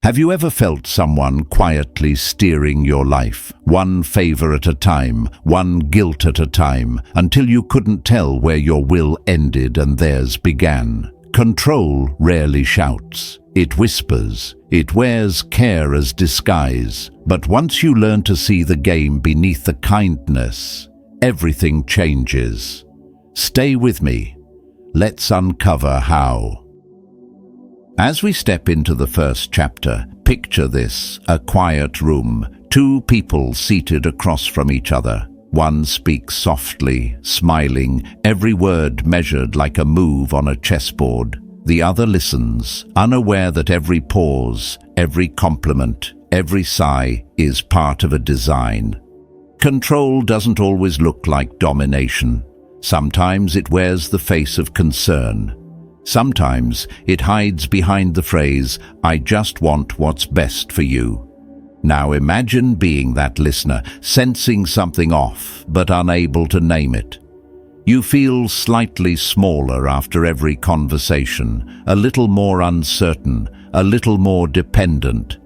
Have you ever felt someone quietly steering your life, one favor at a time, one guilt at a time, until you couldn't tell where your will ended and theirs began? Control rarely shouts. It whispers. It wears care as disguise. But once you learn to see the game beneath the kindness, everything changes. Stay with me. Let's uncover how. As we step into the first chapter, picture this: a quiet room, two people seated across from each other. One speaks softly, smiling, every word measured like a move on a chessboard. The other listens, unaware that every pause, every compliment, every sigh is part of a design. Control doesn't always look like domination. Sometimes it wears the face of concern. Sometimes it hides behind the phrase, "I just want what's best for you." Now imagine being that listener, sensing something off, but unable to name it. You feel slightly smaller after every conversation, a little more uncertain, a little more dependent.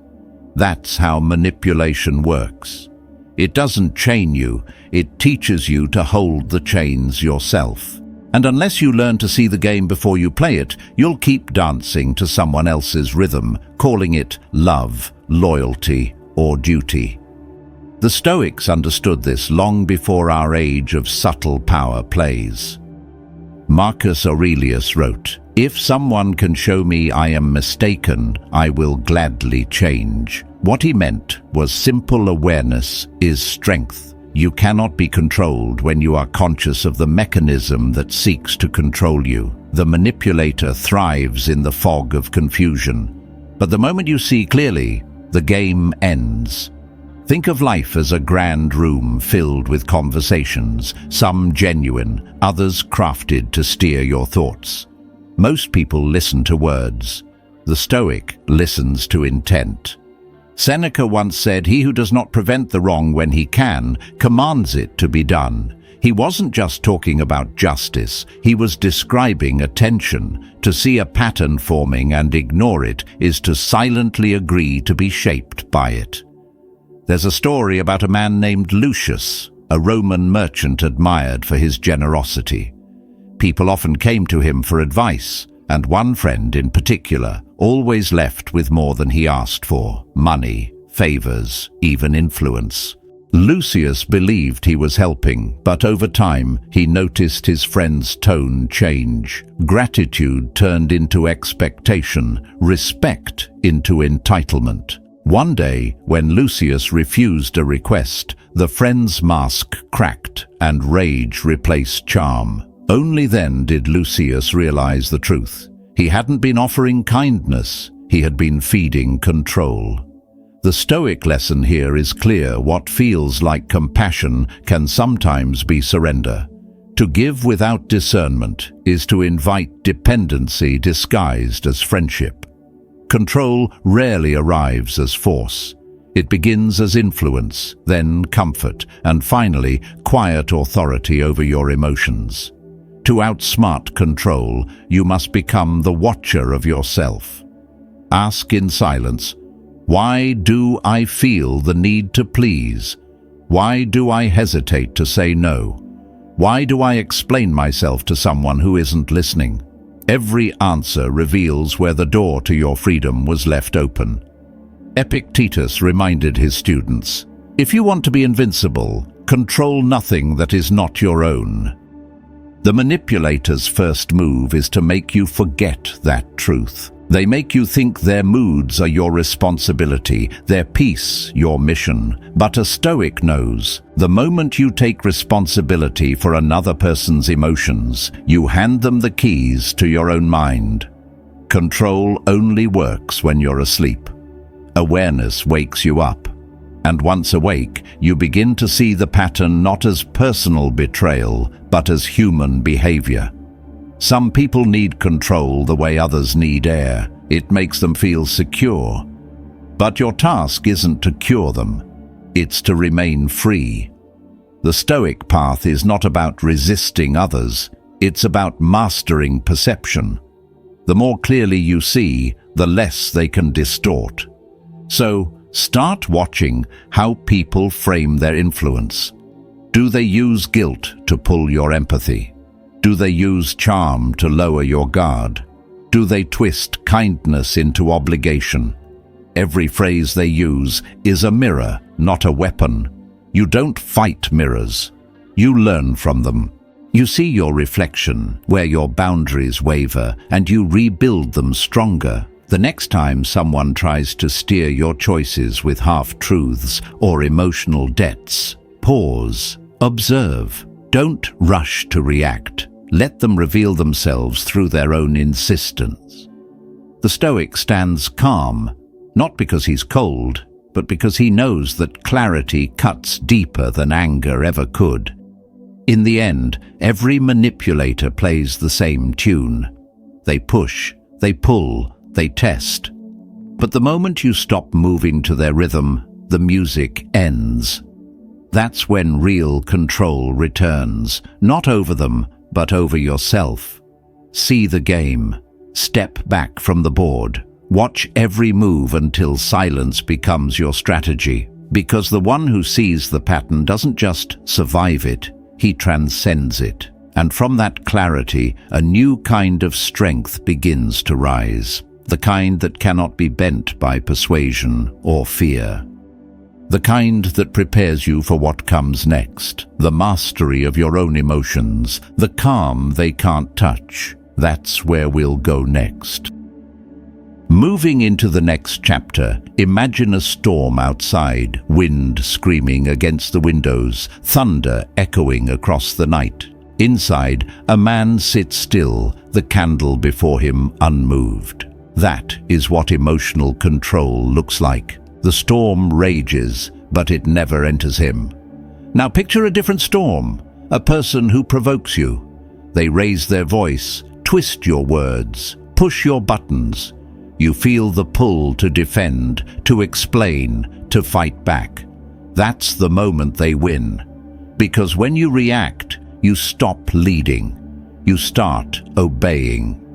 That's how manipulation works. It doesn't chain you, it teaches you to hold the chains yourself. And unless you learn to see the game before you play it, you'll keep dancing to someone else's rhythm, calling it love, loyalty, or duty. The Stoics understood this long before our age of subtle power plays. Marcus Aurelius wrote, "If someone can show me I am mistaken, I will gladly change." What he meant was simple awareness is strength. You cannot be controlled when you are conscious of the mechanism that seeks to control you. The manipulator thrives in the fog of confusion. But the moment you see clearly, the game ends. Think of life as a grand room filled with conversations, some genuine, others crafted to steer your thoughts. Most people listen to words. The Stoic listens to intent. Seneca once said, "He who does not prevent the wrong when he can, commands it to be done." He wasn't just talking about justice, he was describing attention. To see a pattern forming and ignore it is to silently agree to be shaped by it. There's a story about a man named Lucius, a Roman merchant admired for his generosity. People often came to him for advice, and one friend in particular always left with more than he asked for: money, favors, even influence. Lucius believed he was helping, but over time he noticed his friend's tone change. Gratitude turned into expectation, respect into entitlement. One day, when Lucius refused a request, the friend's mask cracked and rage replaced charm. Only then did Lucius realize the truth. He hadn't been offering kindness, he had been feeding control. The Stoic lesson here is clear: what feels like compassion can sometimes be surrender. To give without discernment is to invite dependency disguised as friendship. Control rarely arrives as force. It begins as influence, then comfort, and finally quiet authority over your emotions. To outsmart control, you must become the watcher of yourself. Ask in silence, why do I feel the need to please? Why do I hesitate to say no? Why do I explain myself to someone who isn't listening? Every answer reveals where the door to your freedom was left open. Epictetus reminded his students, if you want to be invincible, control nothing that is not your own. The manipulator's first move is to make you forget that truth. They make you think their moods are your responsibility, their peace your mission. But a Stoic knows, the moment you take responsibility for another person's emotions, you hand them the keys to your own mind. Control only works when you're asleep. Awareness wakes you up. And once awake, you begin to see the pattern not as personal betrayal, but as human behavior. Some people need control the way others need air. It makes them feel secure. But your task isn't to cure them. It's to remain free. The Stoic path is not about resisting others. It's about mastering perception. The more clearly you see, the less they can distort. So, start watching how people frame their influence. Do they use guilt to pull your empathy? Do they use charm to lower your guard? Do they twist kindness into obligation? Every phrase they use is a mirror, not a weapon. You don't fight mirrors. You learn from them. You see your reflection, where your boundaries waver, and you rebuild them stronger. The next time someone tries to steer your choices with half-truths or emotional debts, pause, observe. Don't rush to react. Let them reveal themselves through their own insistence. The Stoic stands calm, not because he's cold, but because he knows that clarity cuts deeper than anger ever could. In the end, every manipulator plays the same tune. They push, they pull, they test. But the moment you stop moving to their rhythm, the music ends. That's when real control returns, not over them, but over yourself. See the game. Step back from the board. Watch every move until silence becomes your strategy. Because the one who sees the pattern doesn't just survive it, he transcends it. And from that clarity, a new kind of strength begins to rise. The kind that cannot be bent by persuasion or fear. The kind that prepares you for what comes next. The mastery of your own emotions. The calm they can't touch. That's where we'll go next. Moving into the next chapter, imagine a storm outside, wind screaming against the windows, thunder echoing across the night. Inside, a man sits still, the candle before him unmoved. That is what emotional control looks like. The storm rages, but it never enters him. Now picture a different storm, a person who provokes you. They raise their voice, twist your words, push your buttons. You feel the pull to defend, to explain, to fight back. That's the moment they win. Because when you react, you stop leading. You start obeying.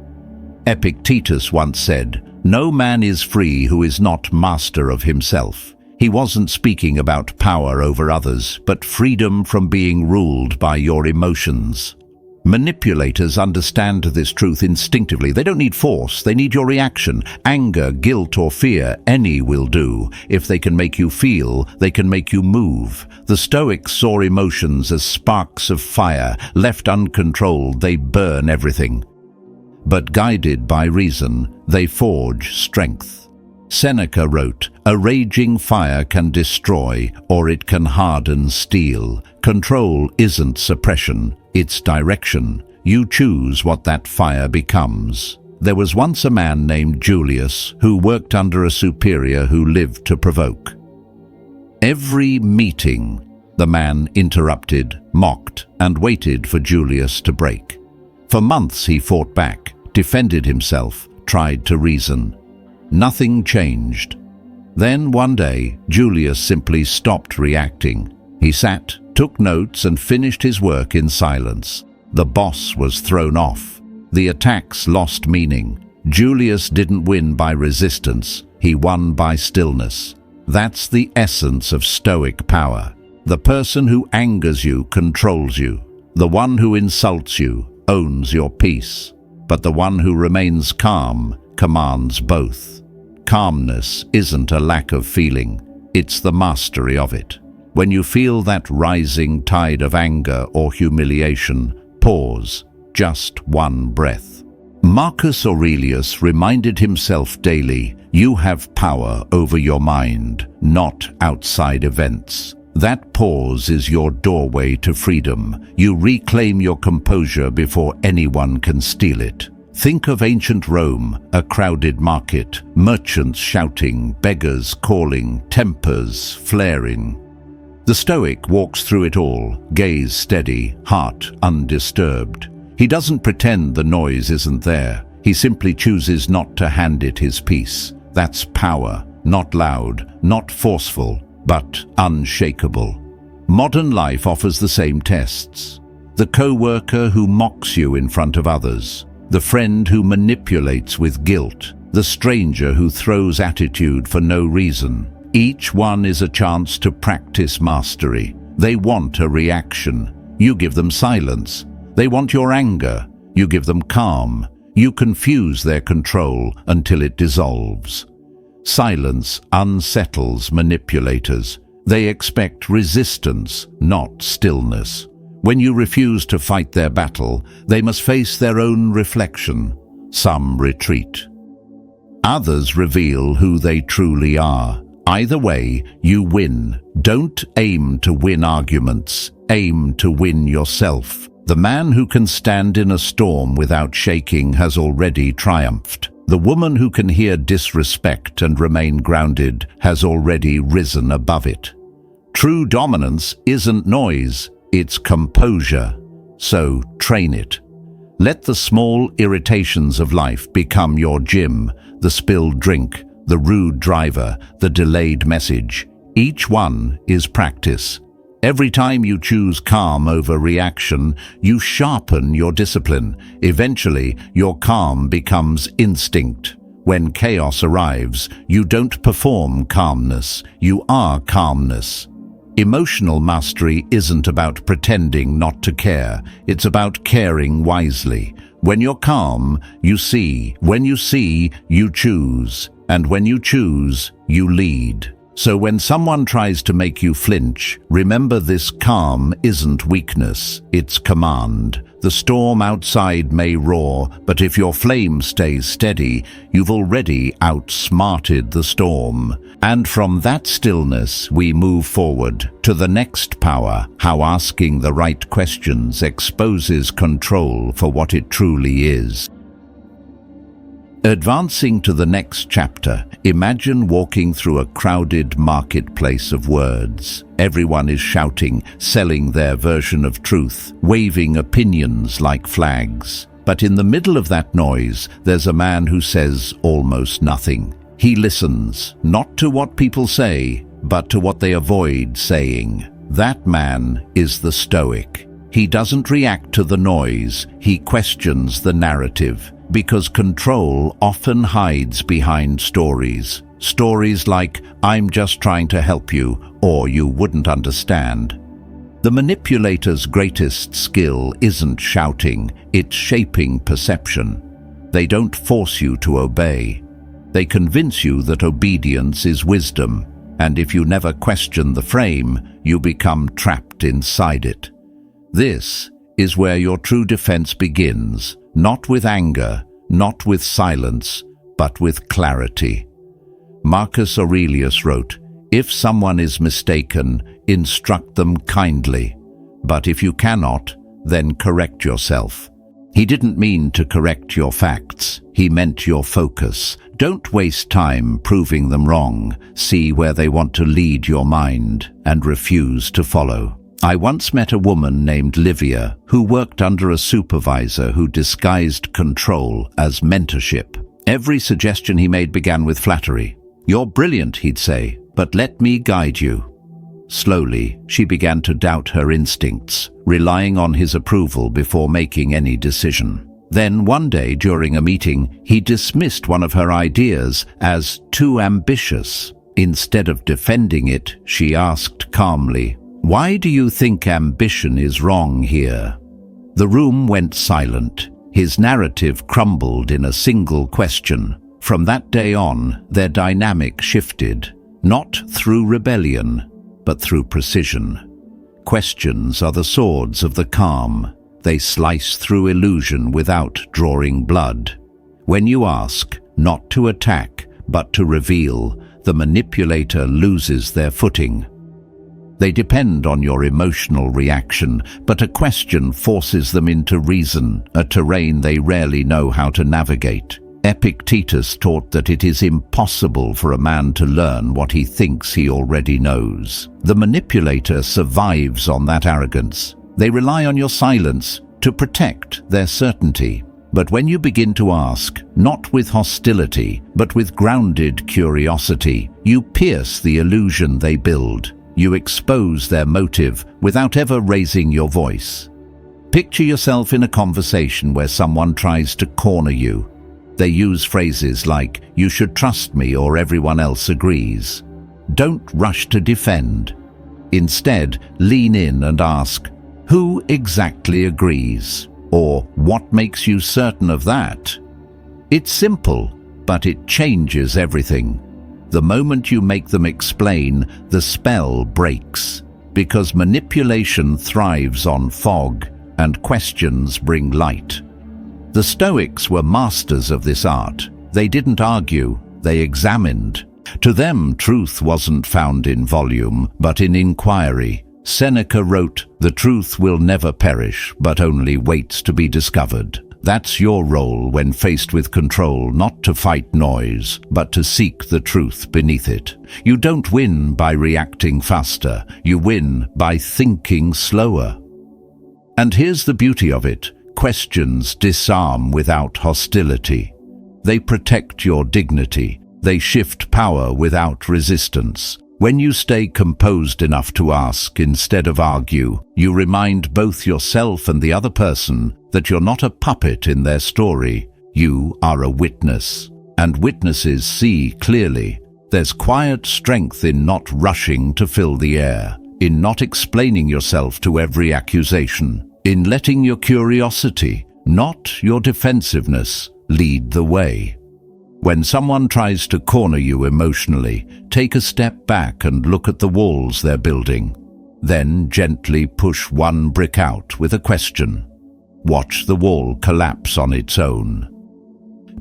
Epictetus once said, "No man is free who is not master of himself." He wasn't speaking about power over others, but freedom from being ruled by your emotions. Manipulators understand this truth instinctively. They don't need force, they need your reaction. Anger, guilt, or fear, any will do. If they can make you feel, they can make you move. The Stoics saw emotions as sparks of fire. Left uncontrolled, they burn everything. But guided by reason, they forge strength. Seneca wrote, "A raging fire can destroy, or it can harden steel." Control isn't suppression, it's direction. You choose what that fire becomes. There was once a man named Julius who worked under a superior who lived to provoke. Every meeting, the man interrupted, mocked, and waited for Julius to break. For months he fought back, defended himself, tried to reason. Nothing changed. Then one day, Julius simply stopped reacting. He sat, took notes, and finished his work in silence. The boss was thrown off. The attacks lost meaning. Julius didn't win by resistance, he won by stillness. That's the essence of Stoic power. The person who angers you controls you. The one who insults you owns your peace. But the one who remains calm commands both. Calmness isn't a lack of feeling, it's the mastery of it. When you feel that rising tide of anger or humiliation, pause, just one breath. Marcus Aurelius reminded himself daily, you have power over your mind, not outside events. That pause is your doorway to freedom. You reclaim your composure before anyone can steal it. Think of ancient Rome, a crowded market, merchants shouting, beggars calling, tempers flaring. The Stoic walks through it all, gaze steady, heart undisturbed. He doesn't pretend the noise isn't there. He simply chooses not to hand it his peace. That's power, not loud, not forceful, but unshakable. Modern life offers the same tests. The co-worker who mocks you in front of others. The friend who manipulates with guilt. the stranger who throws attitude for no reason. Each one is a chance to practice mastery. They want a reaction. You give them silence. They want your anger. You give them calm. You confuse their control until it dissolves. Silence unsettles manipulators. They expect resistance, not stillness. When you refuse to fight their battle, they must face their own reflection. Some retreat. Others reveal who they truly are. Either way, you win. Don't aim to win arguments. Aim to win yourself. The man who can stand in a storm without shaking has already triumphed. The woman who can hear disrespect and remain grounded has already risen above it. True dominance isn't noise, it's composure. So train it. Let the small irritations of life become your gym, the spilled drink, the rude driver, the delayed message. Each one is practice. Every time you choose calm over reaction, you sharpen your discipline. Eventually, your calm becomes instinct. When chaos arrives, you don't perform calmness, you are calmness. Emotional mastery isn't about pretending not to care, it's about caring wisely. When you're calm, you see. When you see, you choose. And when you choose, you lead. So when someone tries to make you flinch, remember this: calm isn't weakness, it's command. The storm outside may roar, but if your flame stays steady, you've already outsmarted the storm. And from that stillness, we move forward to the next power, how asking the right questions exposes control for what it truly is. Advancing to the next chapter, imagine walking through a crowded marketplace of words. Everyone is shouting, selling their version of truth, waving opinions like flags. But in the middle of that noise, there's a man who says almost nothing. He listens, not to what people say, but to what they avoid saying. That man is the Stoic. He doesn't react to the noise, he questions the narrative. Because control often hides behind stories. Stories like, "I'm just trying to help you," or "you wouldn't understand." The manipulator's greatest skill isn't shouting, it's shaping perception. They don't force you to obey. They convince you that obedience is wisdom, and if you never question the frame, you become trapped inside it. This is where your true defense begins. Not with anger, not with silence, but with clarity. Marcus Aurelius wrote, "If someone is mistaken, instruct them kindly. But if you cannot, then correct yourself." He didn't mean to correct your facts. He meant your focus. Don't waste time proving them wrong. See where they want to lead your mind and refuse to follow. I once met a woman named Livia who worked under a supervisor who disguised control as mentorship. Every suggestion he made began with flattery. "You're brilliant," he'd say, "but let me guide you." Slowly, she began to doubt her instincts, relying on his approval before making any decision. Then one day during a meeting, he dismissed one of her ideas as too ambitious. Instead of defending it, she asked calmly, "Why do you think ambition is wrong here?" The room went silent. His narrative crumbled in a single question. From that day on, their dynamic shifted, not through rebellion, but through precision. Questions are the swords of the calm. They slice through illusion without drawing blood. When you ask, not to attack, but to reveal, the manipulator loses their footing. They depend on your emotional reaction, but a question forces them into reason, a terrain they rarely know how to navigate. Epictetus taught that it is impossible for a man to learn what he thinks he already knows. The manipulator survives on that arrogance. They rely on your silence to protect their certainty. But when you begin to ask, not with hostility, but with grounded curiosity, you pierce the illusion they build. You expose their motive without ever raising your voice. Picture yourself in a conversation where someone tries to corner you. They use phrases like, "You should trust me or everyone else agrees." Don't rush to defend. Instead, lean in and ask, "Who exactly agrees?" Or, "What makes you certain of that?" It's simple, but it changes everything. The moment you make them explain, the spell breaks, because manipulation thrives on fog and questions bring light. The Stoics were masters of this art. They didn't argue, they examined. To them, truth wasn't found in volume, but in inquiry. Seneca wrote, "The truth will never perish, but only waits to be discovered." That's your role when faced with control, not to fight noise, but to seek the truth beneath it. You don't win by reacting faster, you win by thinking slower. And here's the beauty of it. Questions disarm without hostility. They protect your dignity. They shift power without resistance. When you stay composed enough to ask instead of argue, you remind both yourself and the other person that you're not a puppet in their story. You are a witness. And witnesses see clearly. There's quiet strength in not rushing to fill the air, in not explaining yourself to every accusation, in letting your curiosity, not your defensiveness, lead the way. When someone tries to corner you emotionally, take a step back and look at the walls they're building. Then gently push one brick out with a question. Watch the wall collapse on its own.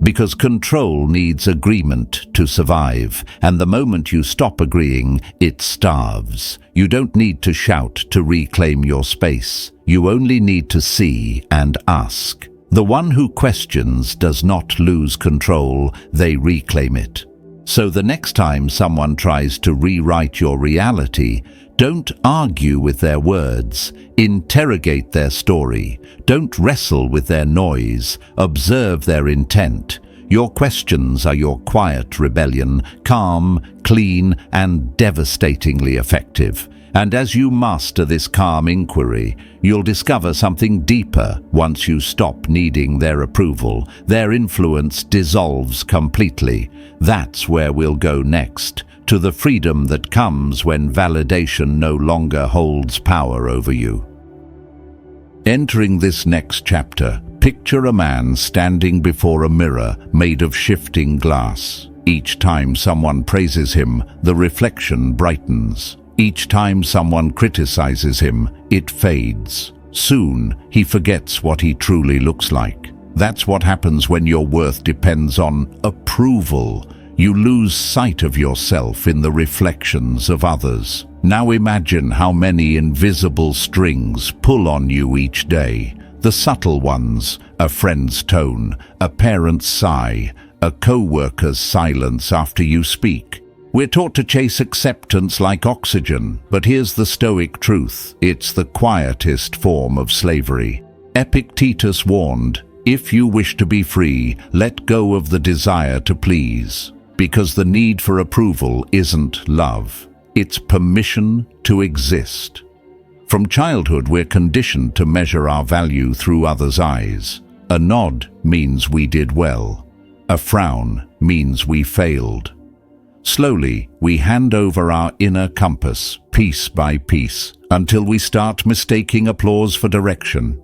Because control needs agreement to survive, and the moment you stop agreeing, it starves. You don't need to shout to reclaim your space. You only need to see and ask. The one who questions does not lose control, they reclaim it. So the next time someone tries to rewrite your reality, don't argue with their words, interrogate their story. Don't wrestle with their noise, observe their intent. Your questions are your quiet rebellion, calm, clean, and devastatingly effective. And as you master this calm inquiry, you'll discover something deeper once you stop needing their approval. Their influence dissolves completely. That's where we'll go next, to the freedom that comes when validation no longer holds power over you. Entering this next chapter, picture a man standing before a mirror made of shifting glass. Each time someone praises him, the reflection brightens. Each time someone criticizes him, it fades. Soon, he forgets what he truly looks like. That's what happens when your worth depends on approval. You lose sight of yourself in the reflections of others. Now imagine how many invisible strings pull on you each day. The subtle ones, a friend's tone, a parent's sigh, a co-worker's silence after you speak. We're taught to chase acceptance like oxygen, but here's the Stoic truth. It's the quietest form of slavery. Epictetus warned, "If you wish to be free, let go of the desire to please." Because the need for approval isn't love. It's permission to exist. From childhood, we're conditioned to measure our value through others' eyes. A nod means we did well. A frown means we failed. Slowly, we hand over our inner compass, piece by piece, until we start mistaking applause for direction.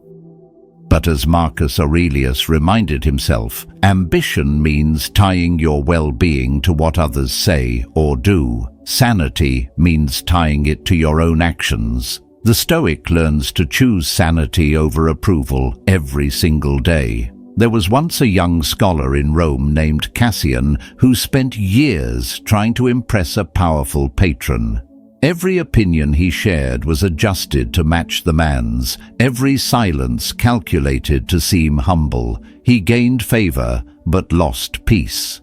But as Marcus Aurelius reminded himself, ambition means tying your well-being to what others say or do. Sanity means tying it to your own actions. The Stoic learns to choose sanity over approval every single day. There was once a young scholar in Rome named Cassian who spent years trying to impress a powerful patron. Every opinion he shared was adjusted to match the man's, every silence calculated to seem humble. He gained favor, but lost peace.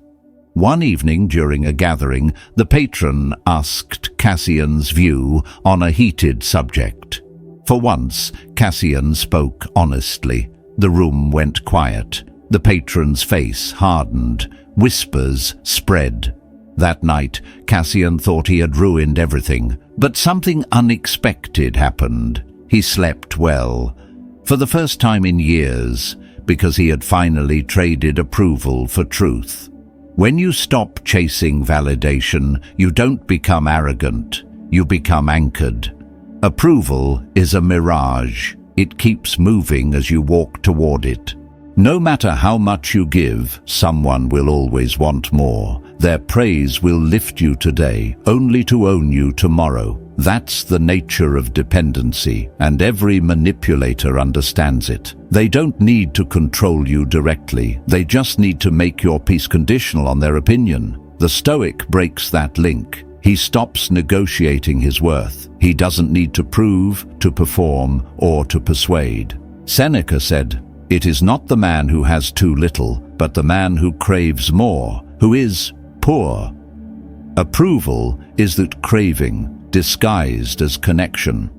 One evening during a gathering, the patron asked Cassian's view on a heated subject. For once, Cassian spoke honestly. The room went quiet. The patron's face hardened. Whispers spread. That night, Cassian thought he had ruined everything, but something unexpected happened. He slept well. For the first time in years, because he had finally traded approval for truth. When you stop chasing validation, you don't become arrogant, you become anchored. Approval is a mirage. It keeps moving as you walk toward it. No matter how much you give, someone will always want more. Their praise will lift you today, only to own you tomorrow. That's the nature of dependency, and every manipulator understands it. They don't need to control you directly. They just need to make your peace conditional on their opinion. The Stoic breaks that link. He stops negotiating his worth. He doesn't need to prove, to perform, or to persuade. Seneca said, "It is not the man who has too little, but the man who craves more, who is poor." Approval is that craving, disguised as connection.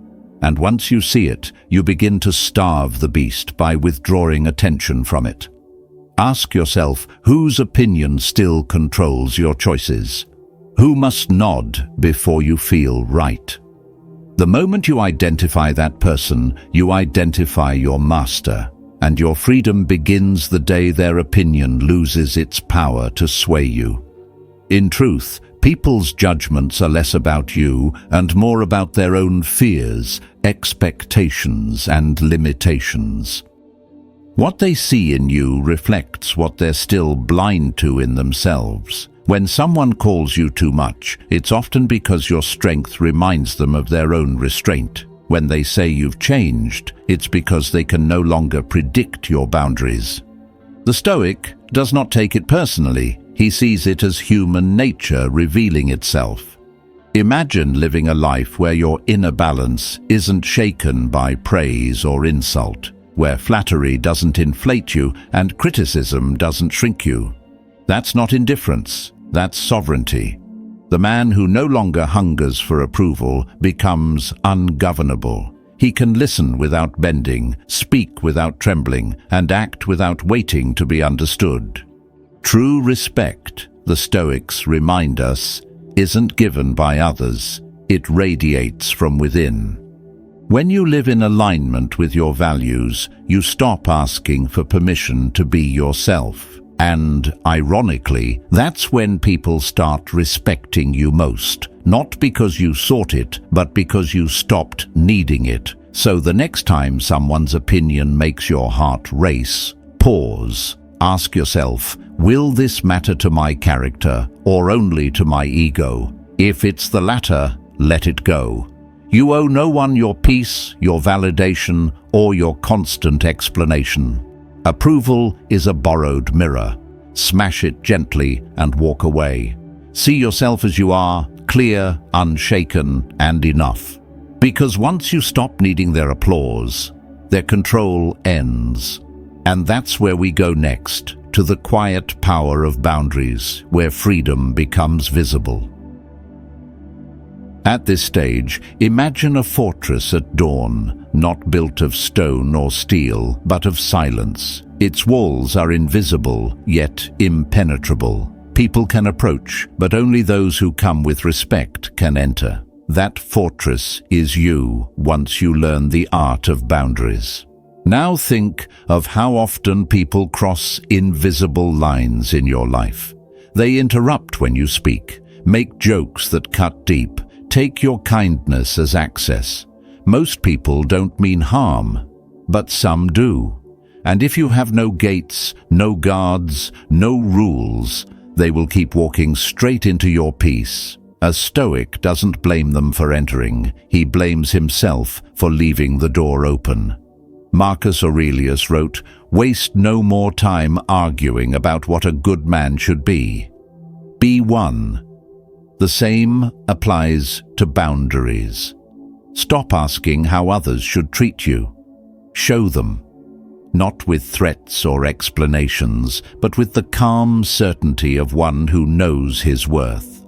And once you see it, you begin to starve the beast by withdrawing attention from it. Ask yourself, whose opinion still controls your choices? Who must nod before you feel right? The moment you identify that person, you identify your master, and your freedom begins the day their opinion loses its power to sway you. In truth, people's judgments are less about you and more about their own fears, expectations, and limitations. What they see in you reflects what they're still blind to in themselves. When someone calls you too much, it's often because your strength reminds them of their own restraint. When they say you've changed, it's because they can no longer predict your boundaries. The Stoic does not take it personally. He sees it as human nature revealing itself. Imagine living a life where your inner balance isn't shaken by praise or insult, where flattery doesn't inflate you and criticism doesn't shrink you. That's not indifference, that's sovereignty. The man who no longer hungers for approval becomes ungovernable. He can listen without bending, speak without trembling, and act without waiting to be understood. True respect, the Stoics remind us, isn't given by others, it radiates from within. When you live in alignment with your values, you stop asking for permission to be yourself. And, ironically, that's when people start respecting you most, not because you sought it, but because you stopped needing it. So the next time someone's opinion makes your heart race, pause. Ask yourself, will this matter to my character or only to my ego? If it's the latter, let it go. You owe no one your peace, your validation, or your constant explanation. Approval is a borrowed mirror. Smash it gently and walk away. See yourself as you are, clear, unshaken, and enough. Because once you stop needing their applause, their control ends. And that's where we go next, to the quiet power of boundaries, where freedom becomes visible. At this stage, imagine a fortress at dawn, not built of stone or steel, but of silence. Its walls are invisible, yet impenetrable. People can approach, but only those who come with respect can enter. That fortress is you, once you learn the art of boundaries. Now think of how often people cross invisible lines in your life. They interrupt when you speak, make jokes that cut deep, take your kindness as access. Most people don't mean harm, but some do. And if you have no gates, no guards, no rules, they will keep walking straight into your peace. A Stoic doesn't blame them for entering, he blames himself for leaving the door open. Marcus Aurelius wrote, "Waste no more time arguing about what a good man should be. Be one." The same applies to boundaries. Stop asking how others should treat you. Show them. Not with threats or explanations, but with the calm certainty of one who knows his worth.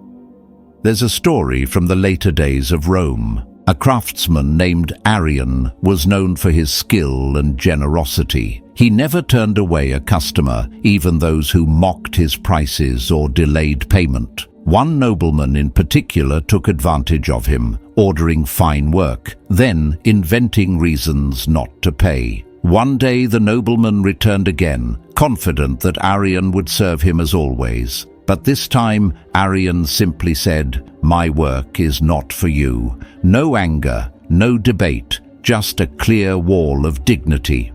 There's a story from the later days of Rome. A craftsman named Arrian was known for his skill and generosity. He never turned away a customer, even those who mocked his prices or delayed payment. One nobleman in particular took advantage of him, ordering fine work, then inventing reasons not to pay. One day the nobleman returned again, confident that Arion would serve him as always. But this time Arion simply said, "My work is not for you." No anger, no debate, just a clear wall of dignity.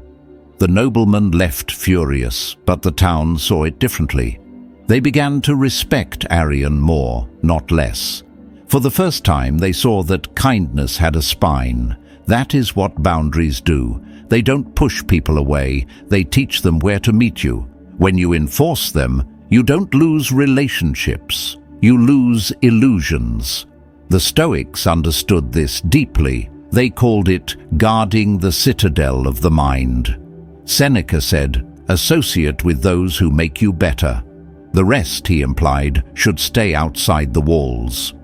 The nobleman left furious, but the town saw it differently. They began to respect Arion more, not less. For the first time they saw that kindness had a spine. That is what boundaries do. They don't push people away, they teach them where to meet you. When you enforce them, you don't lose relationships, you lose illusions. The Stoics understood this deeply. They called it guarding the citadel of the mind. Seneca said, "Associate with those who make you better. The rest," he implied, "should stay outside the walls."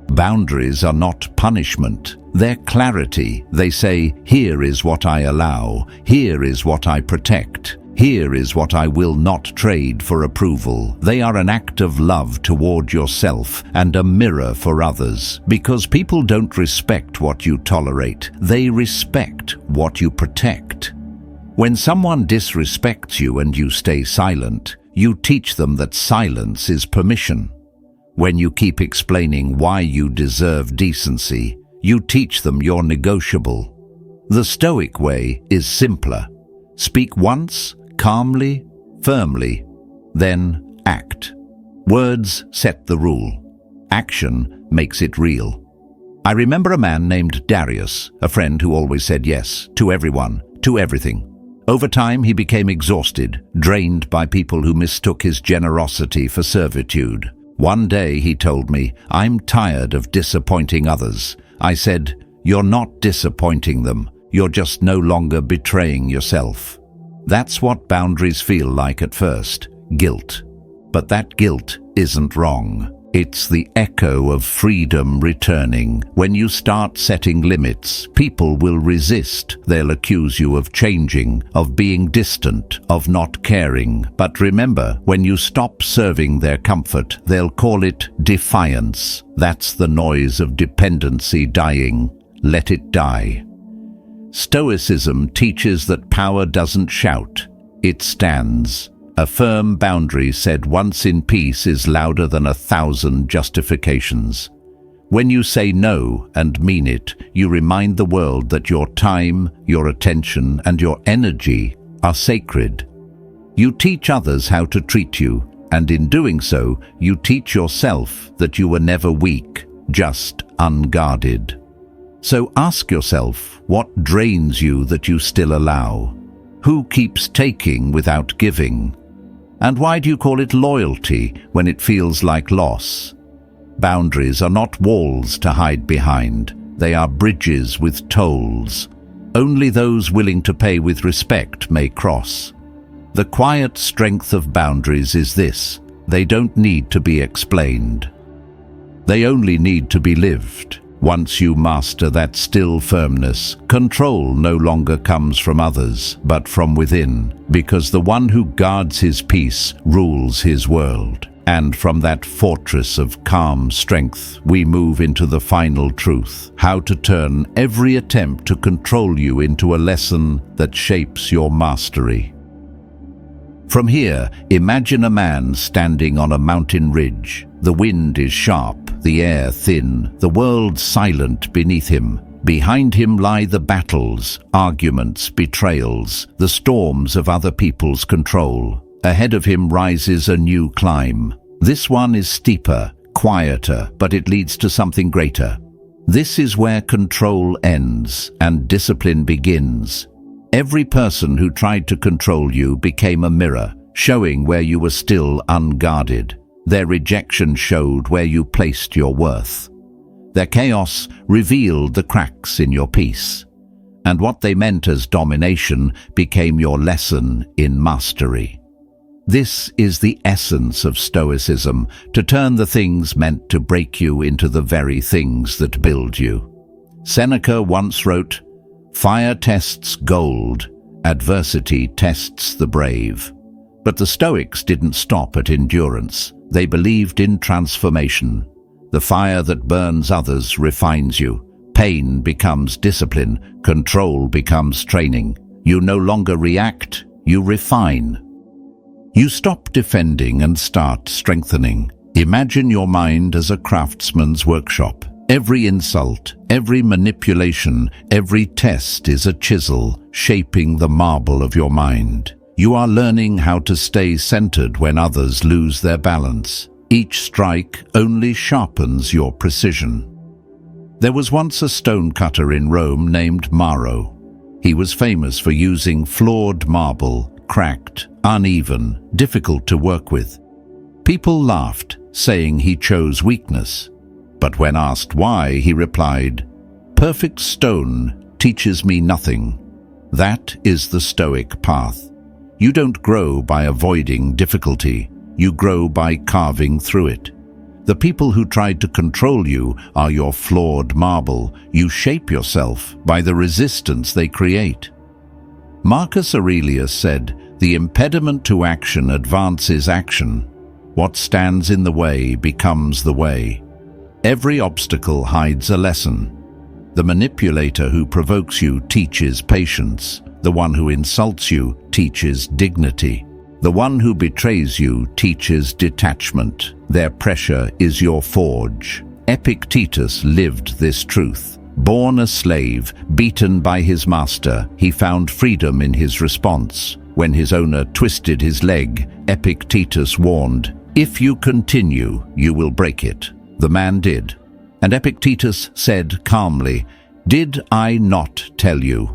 Boundaries are not punishment, they're clarity. They say, here is what I allow, here is what I protect, here is what I will not trade for approval. They are an act of love toward yourself and a mirror for others, because people don't respect what you tolerate, they respect what you protect. When someone disrespects you and you stay silent, you teach them that silence is permission. When you keep explaining why you deserve decency, you teach them you're negotiable. The Stoic way is simpler. Speak once, calmly, firmly, then act. Words set the rule. Action makes it real. I remember a man named Darius, a friend who always said yes to everyone, to everything. Over time he became exhausted, drained by people who mistook his generosity for servitude. One day he told me, "I'm tired of disappointing others." I said, "You're not disappointing them, you're just no longer betraying yourself." That's what boundaries feel like at first, guilt. But that guilt isn't wrong. It's the echo of freedom returning. When you start setting limits, people will resist. They'll accuse you of changing, of being distant, of not caring. But remember, when you stop serving their comfort, they'll call it defiance. That's the noise of dependency dying. Let it die. Stoicism teaches that power doesn't shout, it stands. A firm boundary said once in peace is louder than 1,000 justifications. When you say no and mean it, you remind the world that your time, your attention, and your energy are sacred. You teach others how to treat you, and in doing so, you teach yourself that you were never weak, just unguarded. So ask yourself, what drains you that you still allow? Who keeps taking without giving? And why do you call it loyalty when it feels like loss? Boundaries are not walls to hide behind. They are bridges with tolls. Only those willing to pay with respect may cross. The quiet strength of boundaries is this: they don't need to be explained. They only need to be lived. Once you master that still firmness, control no longer comes from others, but from within, because the one who guards his peace rules his world. And from that fortress of calm strength, we move into the final truth: how to turn every attempt to control you into a lesson that shapes your mastery. From here, imagine a man standing on a mountain ridge. The wind is sharp, the air thin, the world silent beneath him. Behind him lie the battles, arguments, betrayals, the storms of other people's control. Ahead of him rises a new climb. This one is steeper, quieter, but it leads to something greater. This is where control ends and discipline begins. Every person who tried to control you became a mirror, showing where you were still unguarded. Their rejection showed where you placed your worth. Their chaos revealed the cracks in your peace. And what they meant as domination became your lesson in mastery. This is the essence of Stoicism, to turn the things meant to break you into the very things that build you. Seneca once wrote, "Fire tests gold, adversity tests the brave." But the Stoics didn't stop at endurance. They believed in transformation. The fire that burns others refines you. Pain becomes discipline. Control becomes training. You no longer react, you refine. You stop defending and start strengthening. Imagine your mind as a craftsman's workshop. Every insult, every manipulation, every test is a chisel shaping the marble of your mind. You are learning how to stay centered when others lose their balance. Each strike only sharpens your precision. There was once a stonecutter in Rome named Maro. He was famous for using flawed marble, cracked, uneven, difficult to work with. People laughed, saying he chose weakness. But when asked why, he replied, "Perfect stone teaches me nothing." That is the Stoic path. You don't grow by avoiding difficulty. You grow by carving through it. The people who tried to control you are your flawed marble. You shape yourself by the resistance they create. Marcus Aurelius said, "The impediment to action advances action. What stands in the way becomes the way." Every obstacle hides a lesson. The manipulator who provokes you teaches patience. The one who insults you teaches dignity. The one who betrays you teaches detachment. Their pressure is your forge. Epictetus lived this truth. Born a slave, beaten by his master, he found freedom in his response. When his owner twisted his leg, Epictetus warned, "If you continue, you will break it." The man did. And Epictetus said calmly, "Did I not tell you?"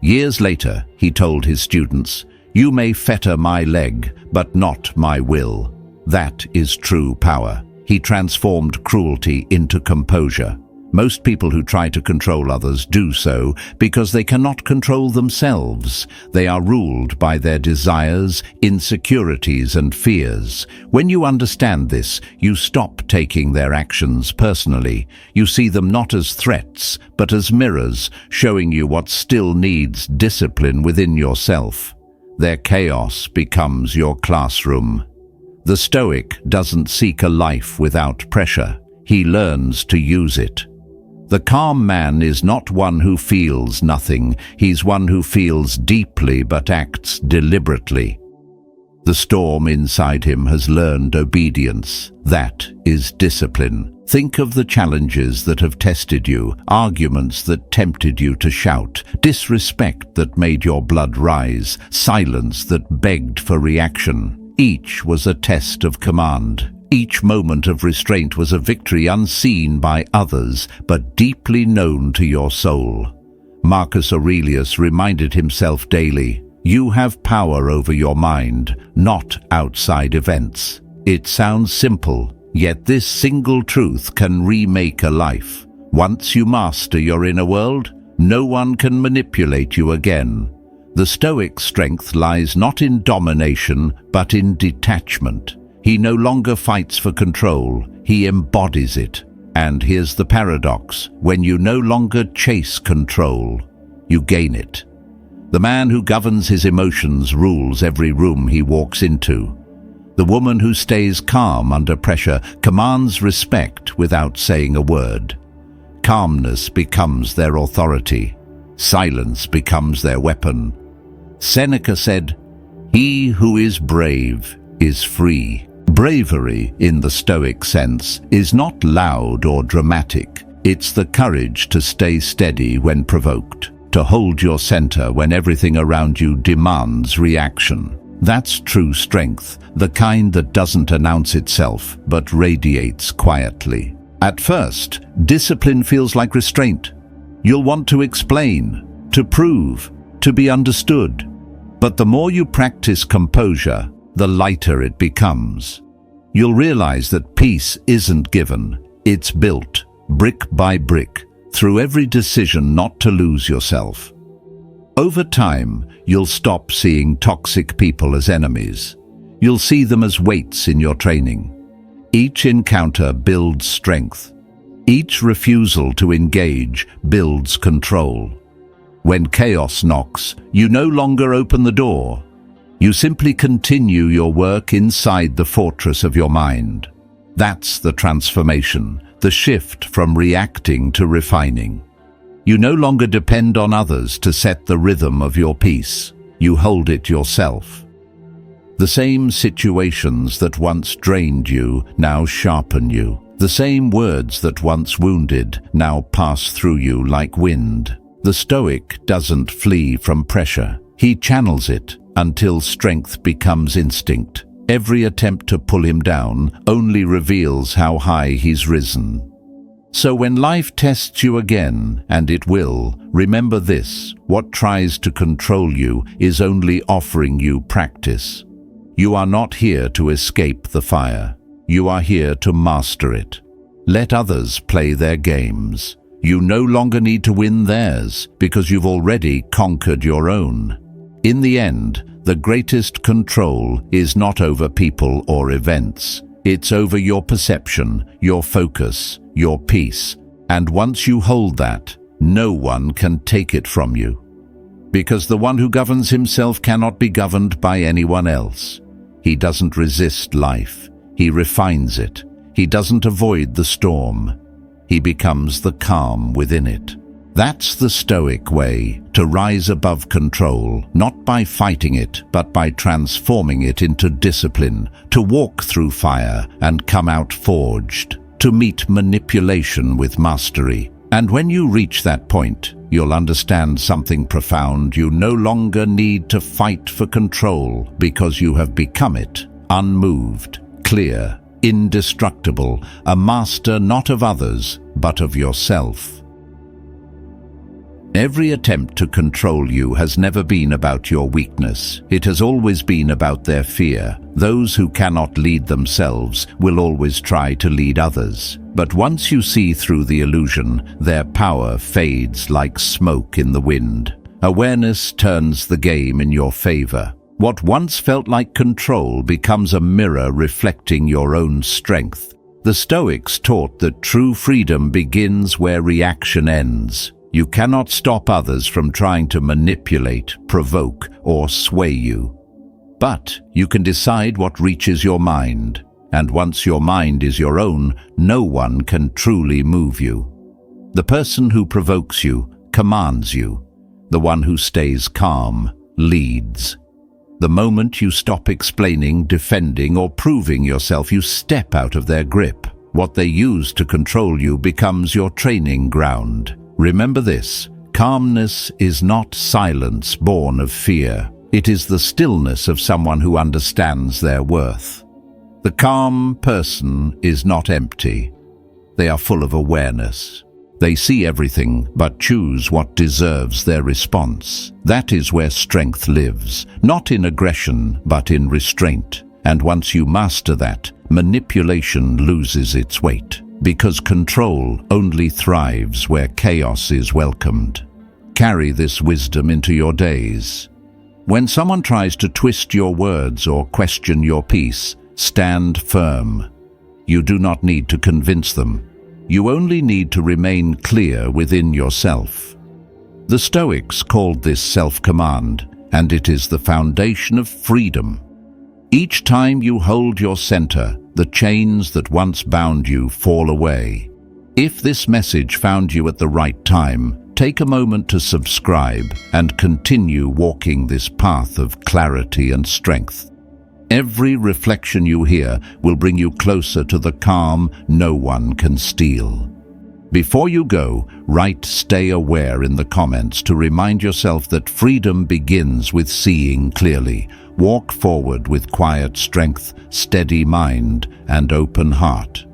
Years later, he told his students, "You may fetter my leg, but not my will." That is true power. He transformed cruelty into composure. Most people who try to control others do so because they cannot control themselves. They are ruled by their desires, insecurities, and fears. When you understand this, you stop taking their actions personally. You see them not as threats, but as mirrors, showing you what still needs discipline within yourself. Their chaos becomes your classroom. The Stoic doesn't seek a life without pressure. He learns to use it. The calm man is not one who feels nothing. He's one who feels deeply but acts deliberately. The storm inside him has learned obedience. That is discipline. Think of the challenges that have tested you, arguments that tempted you to shout, disrespect that made your blood rise, silence that begged for reaction. Each was a test of command. Each moment of restraint was a victory unseen by others, but deeply known to your soul. Marcus Aurelius reminded himself daily, "You have power over your mind, not outside events." It sounds simple, yet this single truth can remake a life. Once you master your inner world, no one can manipulate you again. The Stoic strength lies not in domination, but in detachment. He no longer fights for control, he embodies it. And here's the paradox: when you no longer chase control, you gain it. The man who governs his emotions rules every room he walks into. The woman who stays calm under pressure commands respect without saying a word. Calmness becomes their authority. Silence becomes their weapon. Seneca said, "He who is brave is free." Bravery, in the Stoic sense, is not loud or dramatic. It's the courage to stay steady when provoked, to hold your center when everything around you demands reaction. That's true strength, the kind that doesn't announce itself, but radiates quietly. At first, discipline feels like restraint. You'll want to explain, to prove, to be understood. But the more you practice composure, the lighter it becomes. You'll realize that peace isn't given, it's built, brick by brick, through every decision not to lose yourself. Over time, you'll stop seeing toxic people as enemies. You'll see them as weights in your training. Each encounter builds strength. Each refusal to engage builds control. When chaos knocks, you no longer open the door. You simply continue your work inside the fortress of your mind. That's the transformation, the shift from reacting to refining. You no longer depend on others to set the rhythm of your peace. You hold it yourself. The same situations that once drained you now sharpen you. The same words that once wounded now pass through you like wind. The Stoic doesn't flee from pressure. He channels it until strength becomes instinct. Every attempt to pull him down only reveals how high he's risen. So when life tests you again, and it will, remember this: what tries to control you is only offering you practice. You are not here to escape the fire. You are here to master it. Let others play their games. You no longer need to win theirs, because you've already conquered your own. In the end, the greatest control is not over people or events. It's over your perception, your focus, your peace. And once you hold that, no one can take it from you. Because the one who governs himself cannot be governed by anyone else. He doesn't resist life. He refines it. He doesn't avoid the storm. He becomes the calm within it. That's the Stoic way, to rise above control, not by fighting it, but by transforming it into discipline, to walk through fire and come out forged, to meet manipulation with mastery. And when you reach that point, you'll understand something profound. You no longer need to fight for control, because you have become it, unmoved, clear, indestructible, a master not of others, but of yourself. Every attempt to control you has never been about your weakness. It has always been about their fear. Those who cannot lead themselves will always try to lead others. But once you see through the illusion, their power fades like smoke in the wind. Awareness turns the game in your favor. What once felt like control becomes a mirror reflecting your own strength. The Stoics taught that true freedom begins where reaction ends. You cannot stop others from trying to manipulate, provoke, or sway you. But you can decide what reaches your mind, and once your mind is your own, no one can truly move you. The person who provokes you commands you. The one who stays calm leads. The moment you stop explaining, defending, or proving yourself, you step out of their grip. What they use to control you becomes your training ground. Remember this: calmness is not silence born of fear. It is the stillness of someone who understands their worth. The calm person is not empty. They are full of awareness. They see everything but choose what deserves their response. That is where strength lives, not in aggression, but in restraint. And once you master that, manipulation loses its weight. Because control only thrives where chaos is welcomed. Carry this wisdom into your days. When someone tries to twist your words or question your peace, stand firm. You do not need to convince them. You only need to remain clear within yourself. The Stoics called this self-command, and it is the foundation of freedom. Each time you hold your center, the chains that once bound you fall away. If this message found you at the right time, take a moment to subscribe and continue walking this path of clarity and strength. Every reflection you hear will bring you closer to the calm no one can steal. Before you go, write "Stay aware" in the comments to remind yourself that freedom begins with seeing clearly. Walk forward with quiet strength, steady mind, and open heart.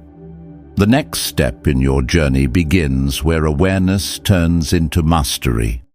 The next step in your journey begins where awareness turns into mastery.